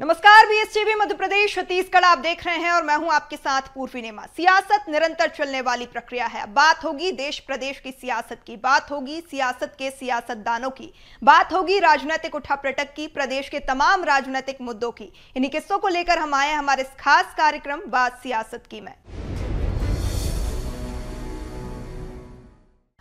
नमस्कार, बीएसटीवी मध्य प्रदेश छत्तीसगढ़ आप देख रहे हैं और मैं हूं आपके साथ पूर्वी नेमा। सियासत निरंतर चलने वाली प्रक्रिया है। बात होगी देश प्रदेश की सियासत की, बात होगी सियासत के सियासतदानों की, बात होगी राजनीतिक उठापटक की, प्रदेश के तमाम राजनीतिक मुद्दों की। इन्हीं किस्सों को लेकर हम आए हमारे इस खास कार्यक्रम बात सियासत की में।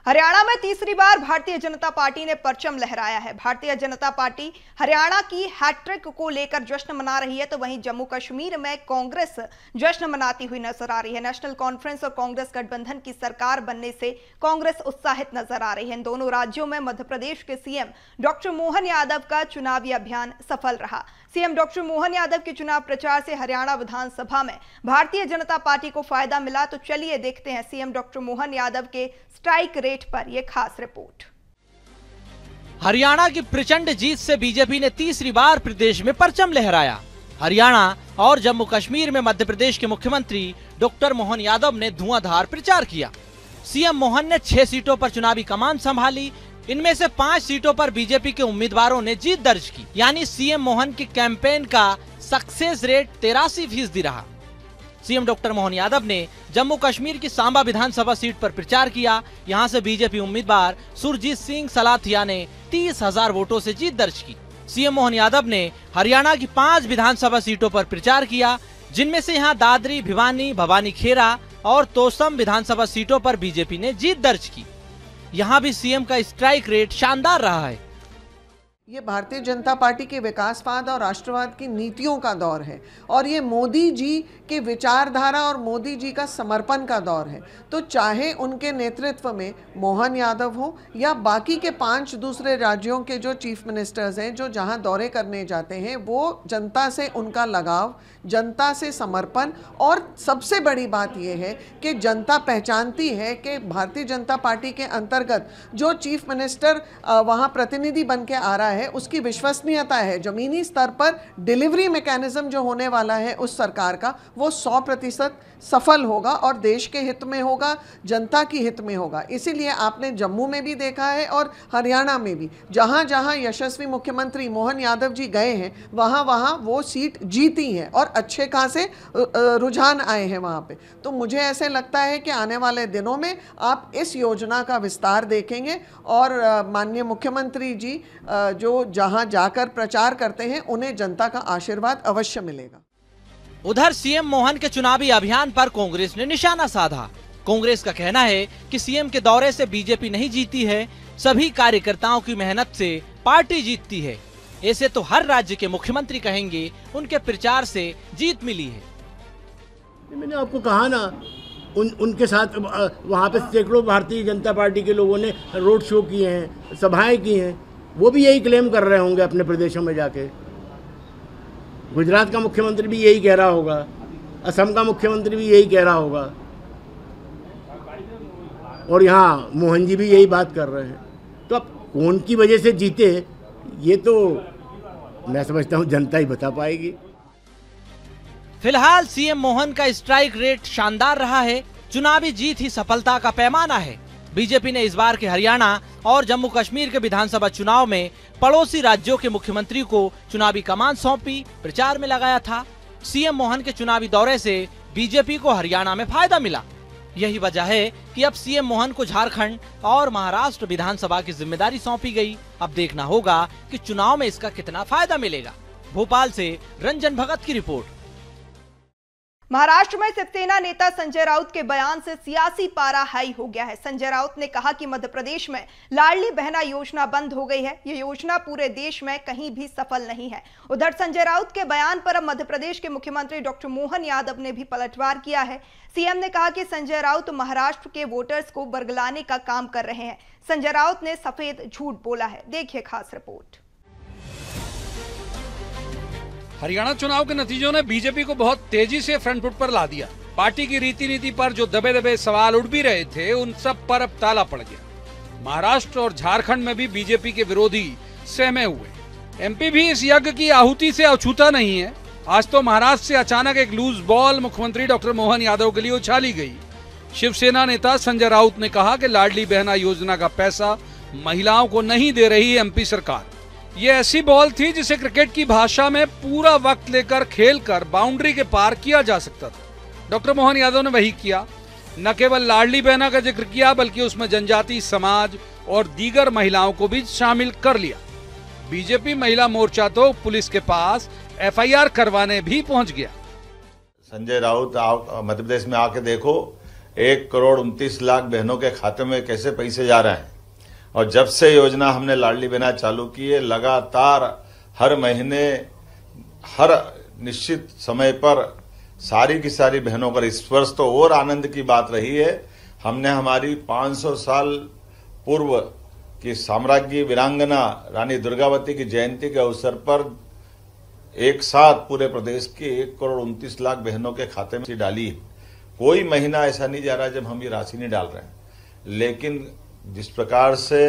हरियाणा में तीसरी बार भारतीय जनता पार्टी ने परचम लहराया है। भारतीय जनता पार्टी हरियाणा की हैट्रिक को लेकर जश्न मना रही है, तो वहीं जम्मू कश्मीर में कांग्रेस जश्न मनाती हुई नजर आ रही है। नेशनल कॉन्फ्रेंस और कांग्रेस गठबंधन की सरकार बनने से कांग्रेस उत्साहित नजर आ रही है। इन दोनों राज्यों में मध्य प्रदेश के सीएम डॉक्टर मोहन यादव का चुनावी अभियान सफल रहा। सीएम डॉक्टर मोहन यादव के चुनाव प्रचार से हरियाणा विधानसभा में भारतीय जनता पार्टी को फायदा मिला। तो चलिए देखते हैं सीएम डॉक्टर मोहन यादव के स्ट्राइक रेट पर यह खास रिपोर्ट। हरियाणा की प्रचंड जीत से बीजेपी ने तीसरी बार प्रदेश में परचम लहराया। हरियाणा और जम्मू कश्मीर में मध्य प्रदेश के मुख्यमंत्री डॉक्टर मोहन यादव ने धुआंधार प्रचार किया। सीएम मोहन ने 6 सीटों पर चुनावी कमान संभाली। इनमें से 5 सीटों पर बीजेपी के उम्मीदवारों ने जीत दर्ज की, यानी सीएम मोहन की कैंपेन का सक्सेस रेट 83% रहा। सीएम डॉक्टर मोहन यादव ने जम्मू कश्मीर की सांबा विधानसभा सीट पर प्रचार किया। यहां से बीजेपी उम्मीदवार सुरजीत सिंह सलाथिया ने 30,000 वोटों से जीत दर्ज की। सीएम मोहन यादव ने हरियाणा की 5 विधानसभा सीटों पर प्रचार किया, जिनमें से यहां दादरी, भिवानी, भवानी खेरा और तोसम विधानसभा सीटों पर बीजेपी ने जीत दर्ज की। यहाँ भी सीएम का स्ट्राइक रेट शानदार रहा है। ये भारतीय जनता पार्टी के विकासवाद और राष्ट्रवाद की नीतियों का दौर है और ये मोदी जी के विचारधारा और मोदी जी का समर्पण का दौर है। तो चाहे उनके नेतृत्व में मोहन यादव हो या बाकी के 5 दूसरे राज्यों के जो चीफ मिनिस्टर्स हैं, जो जहां दौरे करने जाते हैं, वो जनता से उनका लगाव, जनता से समर्पण, और सबसे बड़ी बात यह है कि जनता पहचानती है कि भारतीय जनता पार्टी के अंतर्गत जो चीफ मिनिस्टर वहाँ प्रतिनिधि बन के आ रहा है उसकी विश्वसनीयता है। जमीनी स्तर पर डिलीवरी मैकेनिज्म जो होने वाला है उस सरकार का, वो 100% सफल होगा और देश के हित में होगा, जनता की हित में होगा। इसीलिए आपने जम्मू में भी देखा है और हरियाणा में भी, जहां जहां यशस्वी मुख्यमंत्री मोहन यादव जी गए हैं वहां वहां वो सीट जीती है और अच्छे खासे रुझान आए हैं वहां पे। तो मुझे ऐसे लगता है कि आने वाले दिनों में आप इस योजना का विस्तार देखेंगे और माननीय मुख्यमंत्री जी जो जहां जाकर प्रचार करते हैं उन्हें जनता का आशीर्वाद अवश्य मिलेगा। उधर सीएम मोहन के चुनावी अभियान पर कांग्रेस ने निशाना साधा। कांग्रेस का कहना है कि सीएम के दौरे से बीजेपी नहीं जीती है, सभी कार्यकर्ताओं की मेहनत से पार्टी जीतती है। ऐसे तो हर राज्य के मुख्यमंत्री कहेंगे उनके प्रचार से जीत मिली है। मैंने आपको कहा ना, उनके साथ वहाँ पे सैकड़ों भारतीय जनता पार्टी के लोगों ने रोड शो किए हैं, सभाएं की हैं। वो भी यही क्लेम कर रहे होंगे अपने प्रदेशों में जाके। गुजरात का मुख्यमंत्री भी यही कह रहा होगा, असम का मुख्यमंत्री भी यही कह रहा होगा, और यहाँ मोहन जी भी यही बात कर रहे हैं। तो अब कौन की वजह से जीते, ये तो मैं समझता हूँ जनता ही बता पाएगी। फिलहाल सीएम मोहन का स्ट्राइक रेट शानदार रहा है। चुनावी जीत ही सफलता का पैमाना है। बीजेपी ने इस बार के हरियाणा और जम्मू कश्मीर के विधानसभा चुनाव में पड़ोसी राज्यों के मुख्यमंत्री को चुनावी कमान सौंपी, प्रचार में लगाया था। सीएम मोहन के चुनावी दौरे से बीजेपी को हरियाणा में फायदा मिला। यही वजह है कि अब सीएम मोहन को झारखंड और महाराष्ट्र विधानसभा की जिम्मेदारी सौंपी गई। अब देखना होगा कि चुनाव में इसका कितना फायदा मिलेगा। भोपाल से रंजन भगत की रिपोर्ट। महाराष्ट्र में शिवसेना नेता संजय राउत के बयान से सियासी पारा हाई हो गया है। संजय राउत ने कहा कि मध्य प्रदेश में लाडली बहना योजना बंद हो गई है। ये योजना पूरे देश में कहीं भी सफल नहीं है। उधर संजय राउत के बयान पर अब मध्य प्रदेश के मुख्यमंत्री डॉक्टर मोहन यादव ने भी पलटवार किया है। सीएम ने कहा कि संजय राउत महाराष्ट्र के वोटर्स को बरगलाने का काम कर रहे हैं। संजय राउत ने सफेद झूठ बोला है। देखिए खास रिपोर्ट। हरियाणा चुनाव के नतीजों ने बीजेपी को बहुत तेजी से फ्रंट फुट पर ला दिया। पार्टी की रीति नीति पर जो दबे दबे सवाल उठ भी रहे थे, उन सब पर अब ताला पड़ गया। महाराष्ट्र और झारखंड में भी बीजेपी के विरोधी सहमे हुए। एमपी भी इस यज्ञ की आहुति से अछूता नहीं है। आज तो महाराष्ट्र से अचानक एक लूज बॉल मुख्यमंत्री डॉक्टर मोहन यादव के लिए उछाली गई। शिवसेना नेता संजय राउत ने कहा कि लाडली बहना योजना का पैसा महिलाओं को नहीं दे रही एमपी सरकार। ये ऐसी बॉल थी जिसे क्रिकेट की भाषा में पूरा वक्त लेकर खेलकर बाउंड्री के पार किया जा सकता था। डॉक्टर मोहन यादव ने वही किया। न केवल लाडली बहना का जिक्र किया बल्कि उसमें जनजातीय समाज और दीगर महिलाओं को भी शामिल कर लिया। बीजेपी महिला मोर्चा तो पुलिस के पास एफआईआर करवाने भी पहुंच गया। संजय राउत मध्य प्रदेश में आके देखो, 1,29,00,000 बहनों के खाते में कैसे पैसे जा रहे हैं। और जब से योजना हमने लाडली बहना चालू की है, लगातार हर महीने हर निश्चित समय पर सारी की सारी बहनों का इस वर्ष तो और आनंद की बात रही है। हमने हमारी 500 साल पूर्व की साम्राज्य वीरांगना रानी दुर्गावती की जयंती के अवसर पर एक साथ पूरे प्रदेश की 1,29,00,000 बहनों के खाते में डाली है। कोई महीना ऐसा नहीं जा रहा जब हम ये राशि नहीं डाल रहे हैं। लेकिन जिस प्रकार से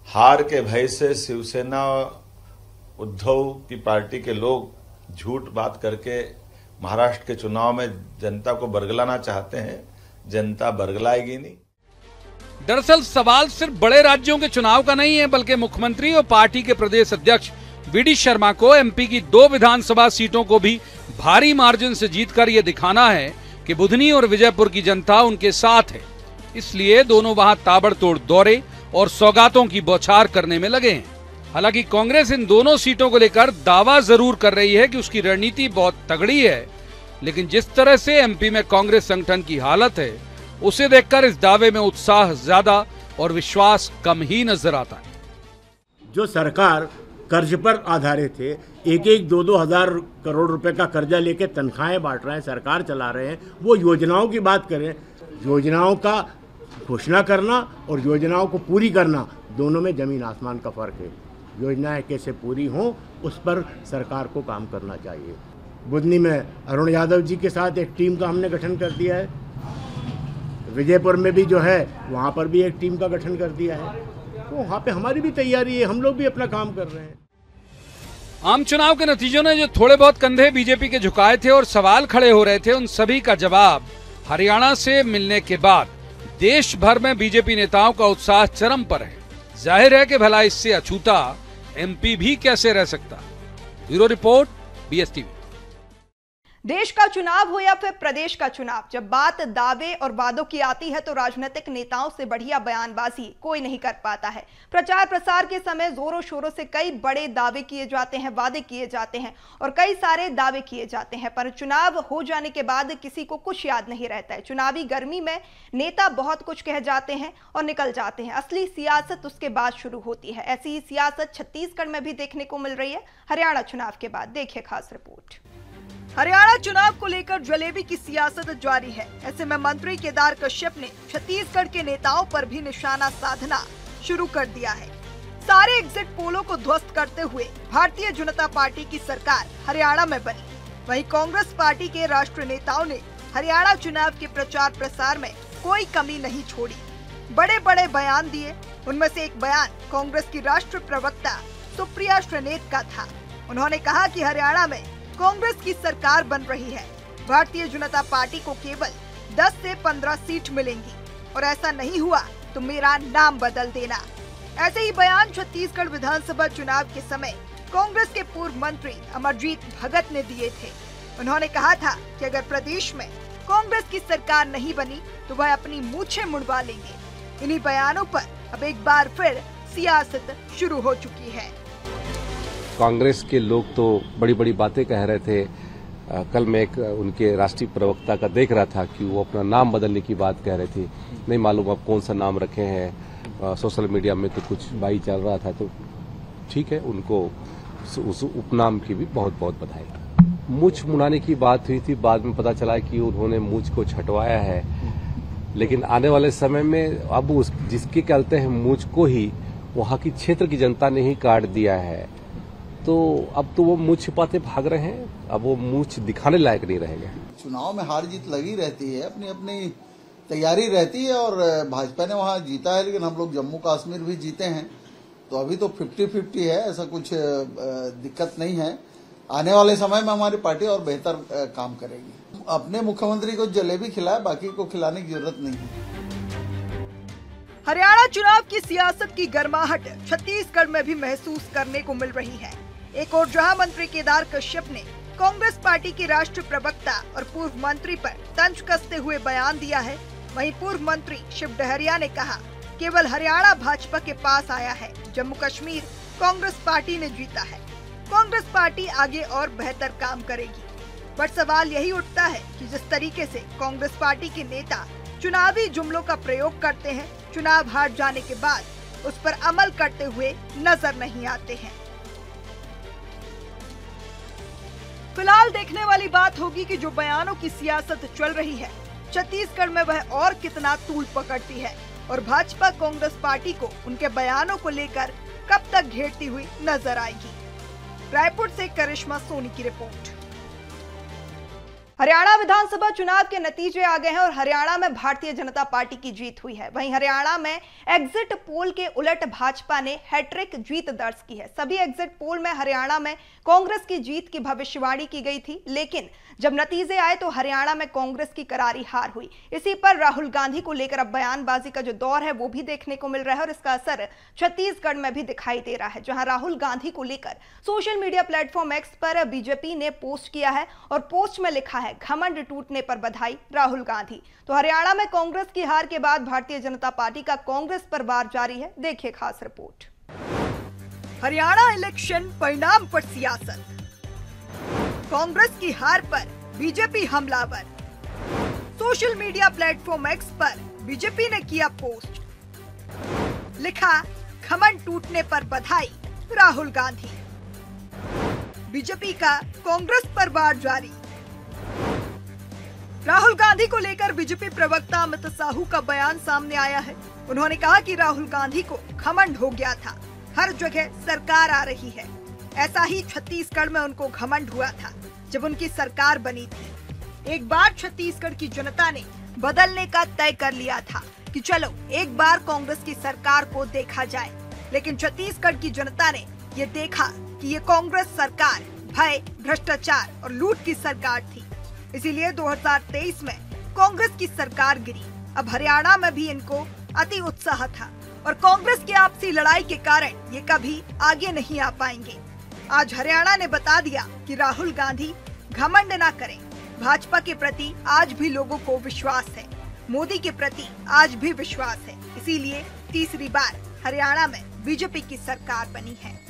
हार के भय से शिवसेना उद्धव की पार्टी के लोग झूठ बात करके महाराष्ट्र के चुनाव में जनता को बरगलाना चाहते हैं, जनता बरगलाएगी नहीं। दरअसल सवाल सिर्फ बड़े राज्यों के चुनाव का नहीं है, बल्कि मुख्यमंत्री और पार्टी के प्रदेश अध्यक्ष वीडी शर्मा को एमपी की 2 विधानसभा सीटों को भी भारी मार्जिन से जीतकर यह दिखाना है कि बुधनी और विजयपुर की जनता उनके साथ है। इसलिए दोनों वहां ताबड़तोड़ दौरे और सौगातों की बौछार करने में लगे हैं। हालांकि कांग्रेस इन दोनों सीटों को लेकर दावा जरूर कर रही है कि उसकी रणनीति बहुत तगड़ी है, लेकिन जिस तरह से एमपी में कांग्रेस संगठन की हालत है, उसे देखकर इस दावे में उत्साह ज्यादा और विश्वास कम ही नजर आता है। जो सरकार कर्ज पर आधारित है, 1-2 हज़ार करोड़ रुपए का कर्जा लेके तनख्वाहें बांट रहे हैं, सरकार चला रहे हैं, वो योजनाओं की बात करें। योजनाओं का घोषणा करना और योजनाओं को पूरी करना, दोनों में जमीन आसमान का फर्क है। योजनाएं कैसे पूरी हों उस पर सरकार को काम करना चाहिए। बुधनी में अरुण यादव जी के साथ एक टीम का हमने गठन कर दिया है। विजयपुर में भी जो है वहाँ पर भी एक टीम का गठन कर दिया है। तो वहाँ पे हमारी भी तैयारी है, हम लोग भी अपना काम कर रहे हैं। आम चुनाव के नतीजों ने जो थोड़े बहुत कंधे बीजेपी के झुकाए थे और सवाल खड़े हो रहे थे, उन सभी का जवाब हरियाणा से मिलने के बाद देश भर में बीजेपी नेताओं का उत्साह चरम पर है। जाहिर है कि भला इससे अछूता एमपी भी कैसे रह सकता। Bureau report, BSTV। देश का चुनाव हो या फिर प्रदेश का चुनाव, जब बात दावे और वादों की आती है तो राजनीतिक नेताओं से बढ़िया बयानबाजी कोई नहीं कर पाता है। प्रचार प्रसार के समय जोरों शोरों से कई बड़े दावे किए जाते हैं, वादे किए जाते हैं और कई सारे दावे किए जाते हैं, पर चुनाव हो जाने के बाद किसी को कुछ याद नहीं रहता है। चुनावी गर्मी में नेता बहुत कुछ कह जाते हैं और निकल जाते हैं। असली सियासत उसके बाद शुरू होती है। ऐसी ही सियासत छत्तीसगढ़ में भी देखने को मिल रही है हरियाणा चुनाव के बाद। देखिए खास रिपोर्ट। हरियाणा चुनाव को लेकर जलेबी की सियासत जारी है। ऐसे में मंत्री केदार कश्यप ने छत्तीसगढ़ के नेताओं पर भी निशाना साधना शुरू कर दिया है। सारे एग्जिट पोलों को ध्वस्त करते हुए भारतीय जनता पार्टी की सरकार हरियाणा में बनी। वहीं कांग्रेस पार्टी के राष्ट्रीय नेताओं ने हरियाणा चुनाव के प्रचार प्रसार में कोई कमी नहीं छोड़ी, बड़े बड़े बयान दिए। उनमें से एक बयान कांग्रेस की राष्ट्रीय प्रवक्ता सुप्रिया श्रीनेत का था। उन्होंने कहा कि हरियाणा में कांग्रेस की सरकार बन रही है, भारतीय जनता पार्टी को केवल 10 से 15 सीट मिलेंगी और ऐसा नहीं हुआ तो मेरा नाम बदल देना। ऐसे ही बयान छत्तीसगढ़ विधानसभा चुनाव के समय कांग्रेस के पूर्व मंत्री अमरजीत भगत ने दिए थे। उन्होंने कहा था कि अगर प्रदेश में कांग्रेस की सरकार नहीं बनी तो वह अपनी मूछें मुड़वा लेंगे। इन्हीं बयानों पर अब एक बार फिर सियासत शुरू हो चुकी है। कांग्रेस के लोग तो बड़ी बड़ी बातें कह रहे थे। कल मैं एक उनके राष्ट्रीय प्रवक्ता का देख रहा था कि वो अपना नाम बदलने की बात कह रहे थे। नहीं मालूम अब कौन सा नाम रखे हैं। सोशल मीडिया में तो कुछ बाई चल रहा था, तो ठीक है, उनको उस उपनाम की भी बहुत बहुत बधाई। मूछ मुड़ाने की बात हुई थी, बाद में पता चला कि उन्होंने मूछ को छटवाया है, लेकिन आने वाले समय में अब जिसके कहते हैं मूछ को ही वहाँ की क्षेत्र की जनता ने ही काट दिया है। तो अब तो वो मुंह छिपाते भाग रहे हैं, अब वो मुंह दिखाने लायक नहीं रहेंगे। चुनाव में हार जीत लगी रहती है, अपनी अपनी तैयारी रहती है और भाजपा ने वहाँ जीता है, लेकिन हम लोग जम्मू कश्मीर भी जीते हैं, तो अभी तो 50-50 है, ऐसा कुछ दिक्कत नहीं है। आने वाले समय में हमारी पार्टी और बेहतर काम करेगी। अपने मुख्यमंत्री को जलेबी खिलाए, बाकी को खिलाने की जरूरत नहीं है। हरियाणा चुनाव की सियासत की गर्माहट छत्तीसगढ़ में भी महसूस करने को मिल रही है। एक और जहां मंत्री केदार कश्यप ने कांग्रेस पार्टी के राष्ट्रीय प्रवक्ता और पूर्व मंत्री पर तंज कसते हुए बयान दिया है, वहीं पूर्व मंत्री शिव डहरिया ने कहा केवल हरियाणा भाजपा के पास आया है, जम्मू कश्मीर कांग्रेस पार्टी ने जीता है। कांग्रेस पार्टी आगे और बेहतर काम करेगी। पर सवाल यही उठता है कि जिस तरीके से कांग्रेस पार्टी के नेता चुनावी जुमलों का प्रयोग करते हैं, चुनाव हार जाने के बाद उस पर अमल करते हुए नजर नहीं आते हैं। फिलहाल देखने वाली बात होगी कि जो बयानों की सियासत चल रही है छत्तीसगढ़ में वह और कितना तूल पकड़ती है और भाजपा कांग्रेस पार्टी को उनके बयानों को लेकर कब तक घेरती हुई नजर आएगी। रायपुर से करिश्मा सोनी की रिपोर्ट। हरियाणा विधानसभा चुनाव के नतीजे आ गए हैं और हरियाणा में भारतीय जनता पार्टी की जीत हुई है। वहीं हरियाणा में एग्जिट पोल के उलट भाजपा ने हैट्रिक जीत दर्ज की है। सभी एग्जिट पोल में हरियाणा में कांग्रेस की जीत की भविष्यवाणी की गई थी, लेकिन जब नतीजे आए तो हरियाणा में कांग्रेस की करारी हार हुई। इसी पर राहुल गांधी को लेकर अब बयानबाजी का जो दौर है वो भी देखने को मिल रहा है और इसका असर छत्तीसगढ़ में भी दिखाई दे रहा है, जहां राहुल गांधी को लेकर सोशल मीडिया प्लेटफॉर्म एक्स पर बीजेपी ने पोस्ट किया है और पोस्ट में लिखा है घमंड टूटने पर बधाई राहुल गांधी। तो हरियाणा में कांग्रेस की हार के बाद भारतीय जनता पार्टी का कांग्रेस पर वार जारी है। देखिए खास रिपोर्ट। हरियाणा इलेक्शन परिणाम पर सियासत, कांग्रेस की हार पर बीजेपी हमलावर। सोशल मीडिया प्लेटफॉर्म एक्स पर बीजेपी ने किया पोस्ट, लिखा घमंड टूटने पर बधाई राहुल गांधी। बीजेपी का कांग्रेस पर वार जारी। राहुल गांधी को लेकर बीजेपी प्रवक्ता अमित साहू का बयान सामने आया है। उन्होंने कहा कि राहुल गांधी को घमंड हो गया था, हर जगह सरकार आ रही है। ऐसा ही छत्तीसगढ़ में उनको घमंड हुआ था जब उनकी सरकार बनी थी। एक बार छत्तीसगढ़ की जनता ने बदलने का तय कर लिया था कि चलो एक बार कांग्रेस की सरकार को देखा जाए, लेकिन छत्तीसगढ़ की जनता ने ये देखा कि ये कांग्रेस सरकार भय, भ्रष्टाचार और लूट की सरकार थी। इसीलिए 2023 में कांग्रेस की सरकार गिरी। अब हरियाणा में भी इनको अति उत्साह था और कांग्रेस की आपसी लड़ाई के कारण ये कभी आगे नहीं आ पाएंगे। आज हरियाणा ने बता दिया कि राहुल गांधी घमंड ना करें। भाजपा के प्रति आज भी लोगों को विश्वास है, मोदी के प्रति आज भी विश्वास है। इसीलिए तीसरी बार हरियाणा में बीजेपी की सरकार बनी है।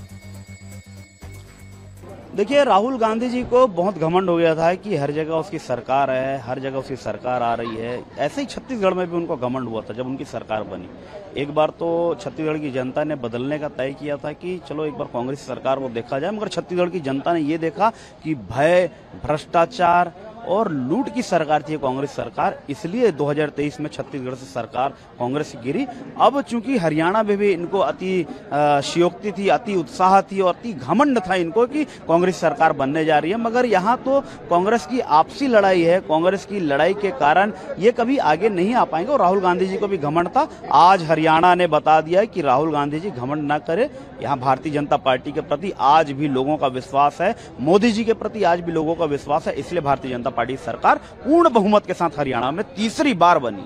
देखिए, राहुल गांधी जी को बहुत घमंड हो गया था कि हर जगह उसकी सरकार है, हर जगह उसकी सरकार आ रही है। ऐसे ही छत्तीसगढ़ में भी उनको घमंड हुआ था जब उनकी सरकार बनी। एक बार तो छत्तीसगढ़ की जनता ने बदलने का तय किया था कि चलो एक बार कांग्रेस सरकार को देखा जाए, मगर छत्तीसगढ़ की जनता ने ये देखा कि भय, भ्रष्टाचार और लूट की सरकार थी कांग्रेस सरकार। इसलिए 2023 में छत्तीसगढ़ से सरकार कांग्रेस की गिरी। अब चूंकि हरियाणा में भी इनको अति शयोक्ति थी, अति उत्साह थी और अति घमंड था इनको कि कांग्रेस सरकार बनने जा रही है, मगर यहाँ तो कांग्रेस की आपसी लड़ाई है। कांग्रेस की लड़ाई के कारण ये कभी आगे नहीं आ पाएंगे और राहुल गांधी जी को भी घमंड था। आज हरियाणा ने बता दिया कि राहुल गांधी जी घमंड न करे। यहाँ भारतीय जनता पार्टी के प्रति आज भी लोगों का विश्वास है, मोदी जी के प्रति आज भी लोगों का विश्वास है। इसलिए भारतीय जनता पार्टी सरकार पूर्ण बहुमत के साथ हरियाणा में तीसरी बार बनी।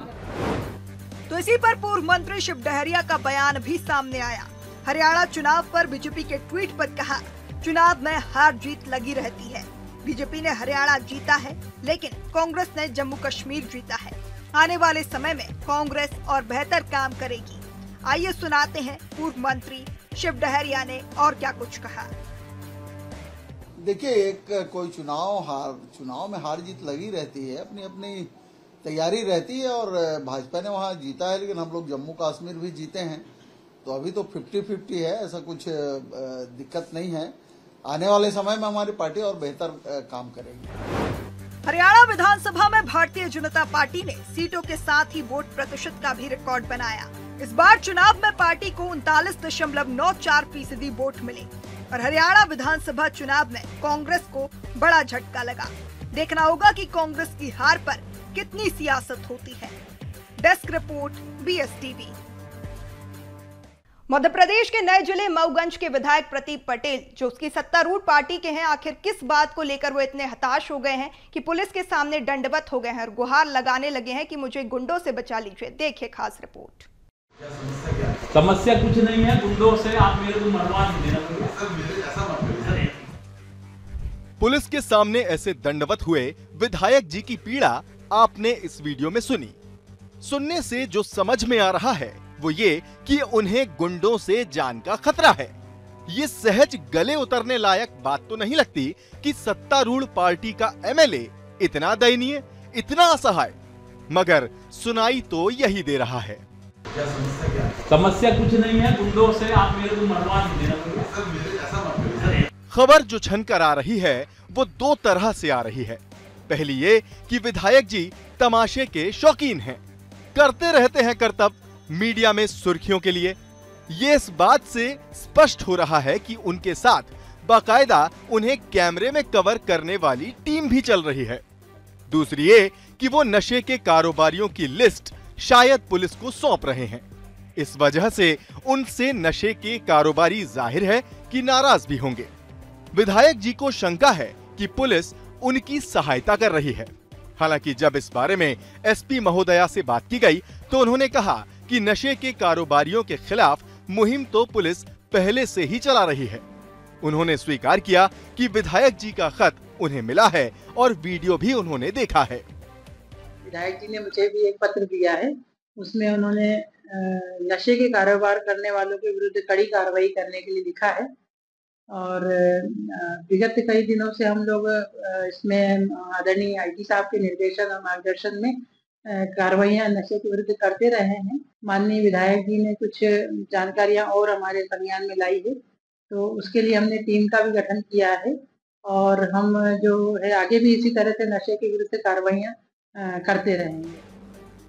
तो इसी पर पूर्व मंत्री शिव डहरिया का बयान भी सामने आया। हरियाणा चुनाव पर बीजेपी के ट्वीट पर कहा, चुनाव में हार जीत लगी रहती है। बीजेपी ने हरियाणा जीता है, लेकिन कांग्रेस ने जम्मू कश्मीर जीता है। आने वाले समय में कांग्रेस और बेहतर काम करेगी। आइए सुनाते हैं पूर्व मंत्री शिव डहरिया ने और क्या कुछ कहा। देखिए, एक कोई चुनाव में हार जीत लगी रहती है, अपनी अपनी तैयारी रहती है और भाजपा ने वहाँ जीता है, लेकिन हम लोग जम्मू कश्मीर भी जीते हैं। तो अभी तो 50-50 है, ऐसा कुछ दिक्कत नहीं है। आने वाले समय में हमारी पार्टी और बेहतर काम करेगी। हरियाणा विधानसभा में भारतीय जनता पार्टी ने सीटों के साथ ही वोट प्रतिशत का भी रिकॉर्ड बनाया। इस बार चुनाव में पार्टी को 39.94% वोट मिले और हरियाणा विधानसभा चुनाव में कांग्रेस को बड़ा झटका लगा। देखना होगा कि कांग्रेस की हार पर कितनी सियासत होती है। Desk report, BSTV। Madhya Pradesh के नए जिले मऊगंज के विधायक प्रतीक पटेल, जो उसकी सत्तारूढ़ पार्टी के हैं, आखिर किस बात को लेकर वो इतने हताश हो गए हैं कि पुलिस के सामने दंडवत हो गए हैं और गुहार लगाने लगे हैं कि मुझे गुंडों से बचा लीजिए। देखिए खास रिपोर्ट। समस्या कुछ नहीं है, गुंडों से आप मेरे को मरवा नहीं देना। पुलिस के सामने ऐसे दंडवत हुए विधायक जी की पीड़ा आपने इस वीडियो में सुनी। सुनने से जो समझ में आ रहा है वो ये कि उन्हें गुंडों से जान का खतरा है। ये सहज गले उतरने लायक बात तो नहीं लगती कि सत्तारूढ़ पार्टी का एमएलए इतना दयनीय, इतना असहाय, मगर सुनाई तो यही दे रहा है। समस्या कुछ नहीं है, गुंडों से आप मेरे को मरवा नहीं देना। खबर जो छनकर आ रही है वो दो तरह से आ रही है। पहली ये कि विधायक जी तमाशे के शौकीन हैं, करते रहते हैं करतब मीडिया में सुर्खियों के लिए। ये इस बात से स्पष्ट हो रहा है कि उनके साथ बाकायदा उन्हें कैमरे में कवर करने वाली टीम भी चल रही है। दूसरी ये कि वो नशे के कारोबारियों की लिस्ट शायद पुलिस को सौंप रहे हैं। इस वजह से उनसे नशे के कारोबारी जाहिर है कि नाराज भी होंगे। विधायक जी को शंका है कि पुलिस उनकी सहायता कर रही है। हालांकि जब इस बारे में एसपी महोदया से बात की गई तो उन्होंने कहा कि नशे के कारोबारियों के खिलाफ मुहिम तो पुलिस पहले से ही चला रही है। उन्होंने स्वीकार किया कि विधायक जी का खत उन्हें मिला है और वीडियो भी उन्होंने देखा है। विधायक जी ने मुझे भी एक पत्र दिया है, उसमें उन्होंने नशे के कारोबार करने वालों के विरुद्ध कड़ी कार्रवाई करने के लिए लिखा है। और विगत कई दिनों से हम लोग इसमें आदरणीय आईजी साहब के निर्देशन और मार्गदर्शन में कार्रवाइयां नशे के विरुद्ध करते रहे हैं। माननीय विधायक जी ने कुछ जानकारियां और हमारे संज्ञान में लाई है, तो उसके लिए हमने टीम का भी गठन किया है और हम जो है आगे भी इसी तरह से नशे के विरुद्ध कार्रवाइयां करते रहेंगे।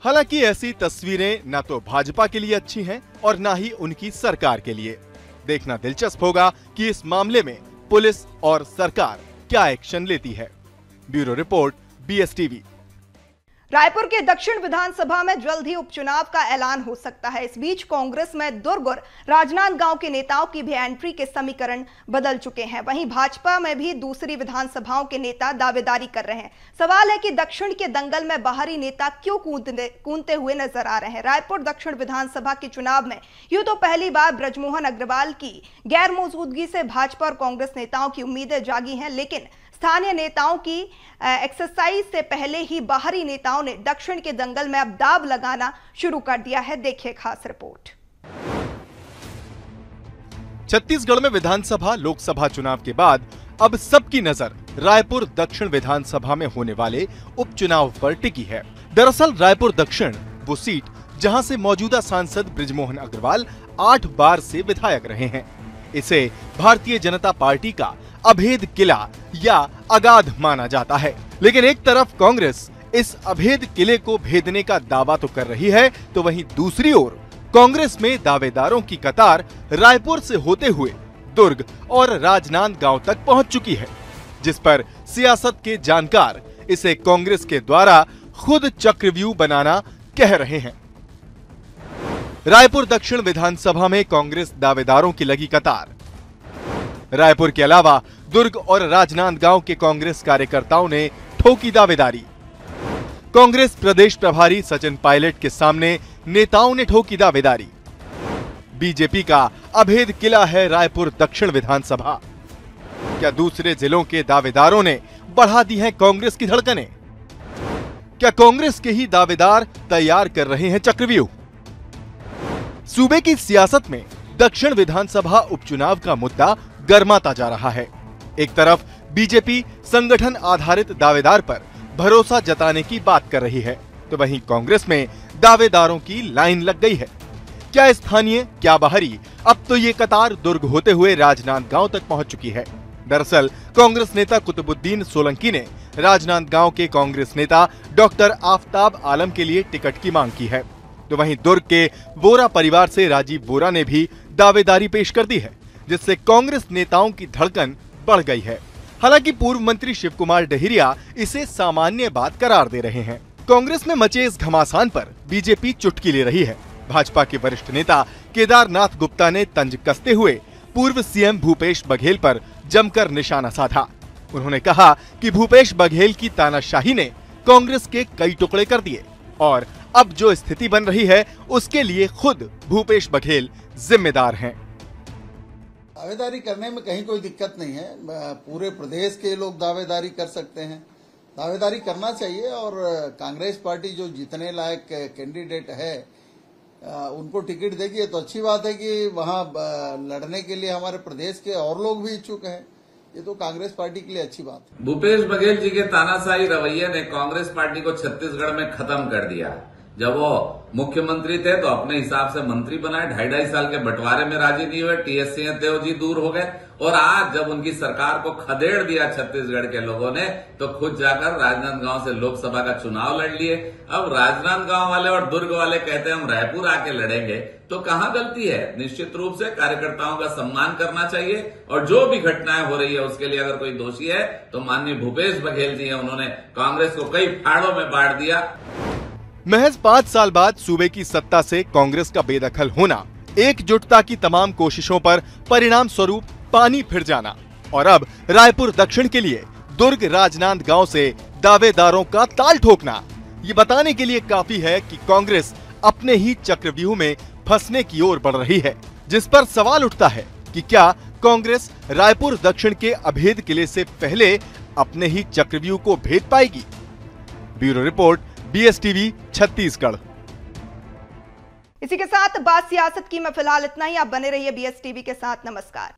हालांकि ऐसी तस्वीरें न तो भाजपा के लिए अच्छी हैं और न ही उनकी सरकार के लिए। देखना दिलचस्प होगा कि इस मामले में पुलिस और सरकार क्या एक्शन लेती है। Bureau report, BSTV। रायपुर के दक्षिण विधानसभा में जल्द ही उपचुनाव का ऐलान हो सकता है। इस बीच कांग्रेस में दुर्ग और राजनांदगांव के नेताओं की भी एंट्री के समीकरण बदल चुके हैं। वहीं भाजपा में भी दूसरी विधानसभाओं के नेता दावेदारी कर रहे हैं। सवाल है कि दक्षिण के दंगल में बाहरी नेता क्यों कूदते हुए नजर आ रहे हैं। रायपुर दक्षिण विधानसभा के चुनाव में यूं तो पहली बार बृजमोहन अग्रवाल की गैर मौजूदगी से भाजपा और कांग्रेस नेताओं की उम्मीदें जागी हैं, लेकिन स्थानीय नेताओं की एक्सरसाइज से पहले ही बाहरी नेताओं ने दक्षिण के दंगल में अब दाव लगाना शुरू कर दिया है। देखिए खास रिपोर्ट। छत्तीसगढ़ में विधानसभा लोकसभा चुनाव के बाद अब सबकी नजर रायपुर दक्षिण विधानसभा में होने वाले उपचुनाव पर टिकी है। दरअसल रायपुर दक्षिण वो सीट जहां से मौजूदा सांसद बृजमोहन अग्रवाल 8 बार से विधायक रहे हैं। इसे भारतीय जनता पार्टी का अभेद किला या अगाध माना जाता है। लेकिन एक तरफ कांग्रेस इस अभेद किले को भेदने का दावा तो कर रही है, तो वहीं दूसरी ओर कांग्रेस में दावेदारों की कतार रायपुर से होते हुए दुर्ग और राजनांदगांव तक पहुंच चुकी है, जिस पर सियासत के जानकार इसे कांग्रेस के द्वारा खुद चक्रव्यूह बनाना कह रहे हैं। रायपुर दक्षिण विधानसभा में कांग्रेस दावेदारों की लगी कतार। रायपुर के अलावा दुर्ग और राजनांदगांव के कांग्रेस कार्यकर्ताओं ने ठोकी दावेदारी। कांग्रेस प्रदेश प्रभारी सचिन पायलट के सामने नेताओं ने ठोकी दावेदारी। बीजेपी का अभेद किला है रायपुर दक्षिण विधानसभा। क्या दूसरे जिलों के दावेदारों ने बढ़ा दी है कांग्रेस की धड़कनें? क्या कांग्रेस के ही दावेदार तैयार कर रहे हैं चक्रव्यूह? सूबे की सियासत में दक्षिण विधानसभा उपचुनाव का मुद्दा गर्माता जा रहा है। एक तरफ बीजेपी संगठन आधारित दावेदार पर भरोसा जताने की बात कर रही है, तो वहीं कांग्रेस में दावेदारों की लाइन लग गई है। क्या स्थानीय क्या बाहरी, अब तो ये कतार दुर्ग होते हुए राजनांदगांव तक पहुंच चुकी है। दरअसल कांग्रेस नेता कुतुबुद्दीन सोलंकी ने राजनांदगांव के कांग्रेस नेता डॉक्टर आफताब आलम के लिए टिकट की मांग की है, तो वहीं दुर्ग के वोरा परिवार से राजीव वोरा ने भी दावेदारी पेश कर दी है, जिससे कांग्रेस नेताओं की धड़कन बढ़ गई है। हालांकि पूर्व मंत्री शिव कुमार डहिरिया इसे सामान्य बात करार दे रहे हैं। कांग्रेस में मचे इस घमासान पर बीजेपी चुटकी ले रही है। भाजपा के वरिष्ठ नेता केदारनाथ गुप्ता ने तंज कसते हुए पूर्व सीएम भूपेश बघेल पर जमकर निशाना साधा। उन्होंने कहा कि भूपेश बघेल की तानाशाही ने कांग्रेस के कई टुकड़े कर दिए और अब जो स्थिति बन रही है उसके लिए खुद भूपेश बघेल जिम्मेदार हैं। दावेदारी करने में कहीं कोई दिक्कत नहीं है, पूरे प्रदेश के लोग दावेदारी कर सकते हैं, दावेदारी करना चाहिए। और कांग्रेस पार्टी जो जीतने लायक कैंडिडेट है उनको टिकट देगी तो अच्छी बात है कि वहां लड़ने के लिए हमारे प्रदेश के और लोग भी इच्छुक हैं, ये तो कांग्रेस पार्टी के लिए अच्छी बात है। भूपेश बघेल जी के तानाशाही रवैये ने कांग्रेस पार्टी को छत्तीसगढ़ में खत्म कर दिया। जब वो मुख्यमंत्री थे तो अपने हिसाब से मंत्री बनाए, 2.5 साल के बंटवारे में राजी नहीं हुए, टीएस सिंहदेव जी दूर हो गए और आज जब उनकी सरकार को खदेड़ दिया छत्तीसगढ़ के लोगों ने तो खुद जाकर राजनांदगांव से लोकसभा का चुनाव लड़ लिए। अब राजनांदगांव वाले और दुर्ग वाले कहते हैं हम रायपुर आके लड़ेंगे, तो कहां गलती है? निश्चित रूप से कार्यकर्ताओं का सम्मान करना चाहिए और जो भी घटनाएं हो रही है उसके लिए अगर कोई दोषी है तो माननीय भूपेश बघेल जी हैं, उन्होंने कांग्रेस को कई फाड़ों में बांट दिया। महज 5 साल बाद सूबे की सत्ता से कांग्रेस का बेदखल होना, एकजुटता की तमाम कोशिशों पर परिणाम स्वरूप पानी फिर जाना और अब रायपुर दक्षिण के लिए दुर्ग राजनांदगांव से दावेदारों का ताल ठोकना, ये बताने के लिए काफी है कि कांग्रेस अपने ही चक्रव्यूह में फंसने की ओर बढ़ रही है, जिस पर सवाल उठता है कि क्या कांग्रेस रायपुर दक्षिण के अभेद किले से पहले अपने ही चक्रव्यूह को भेद पाएगी। Bureau report, BSTV Chhattisgarh. इसी के साथ बात सियासत की मैं फिलहाल इतना ही। आप बने रहिए BSTV के साथ। नमस्कार।